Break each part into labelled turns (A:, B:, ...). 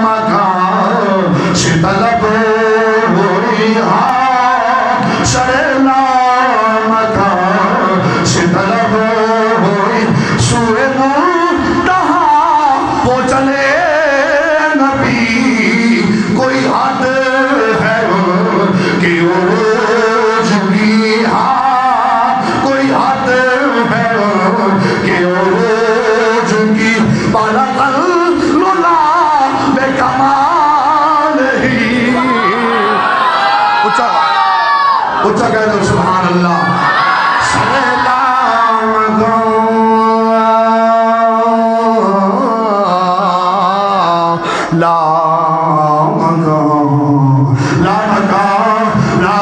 A: مکان سے طلب ہوئی حشر لا مکان سے طلب ہوئی سوئے منتہا وہ چلے نبی کوئی حد ہے کہ عروج کی کوئی حد ہے کہ عروج کی بالا لولا بے کمال ہی اچھا کہہ دو سبحان اللہ سلام لا مکان لا مکان لا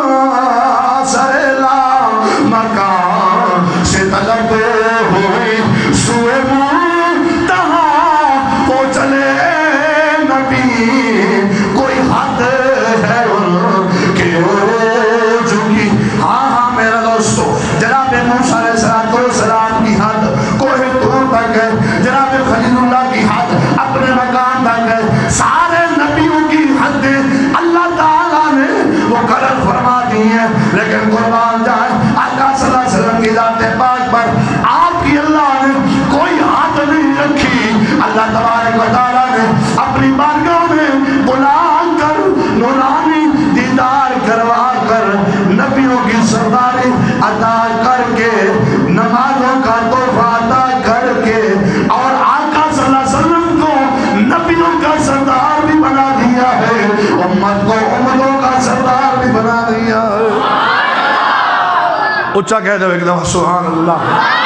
A: مکان سلام مکان سے طلب ہوئی سوئے منتہا وہ چلے نبی کوئی حد ہے کہ عروج کی ہاں میرا دوستو جناب موسیٰ علیہ السلام کی حد کوہ طور تک ہے جناب خلیل اللہ کی حد اپنے مکان تک ہے سارے نبیوں کی حد اللہ تعالیٰ نے وہ قرار فرما دی ہے لیکن قربان جائے آقا صلی اللہ علیہ وسلم کی ذات پاک پر آپ کی اللہ نے کوئی حد نہیں رکھی اللہ تبارک و تعالیٰ نے اپنی بارگاہ میں بلا کر نورانی دیدار کروا کر نبیوں کی سرداری عطا کر کے نمازوں کا تحفہ عطا کر کے اور آقا صلی اللہ علیہ وسلم کو نبیوں کا سردار بھی بنا دیا ہے امت کو امتوں کا سردار بھی بنا دیا ہے اچھا کہہ دو ایک دفعہ سبحان اللہ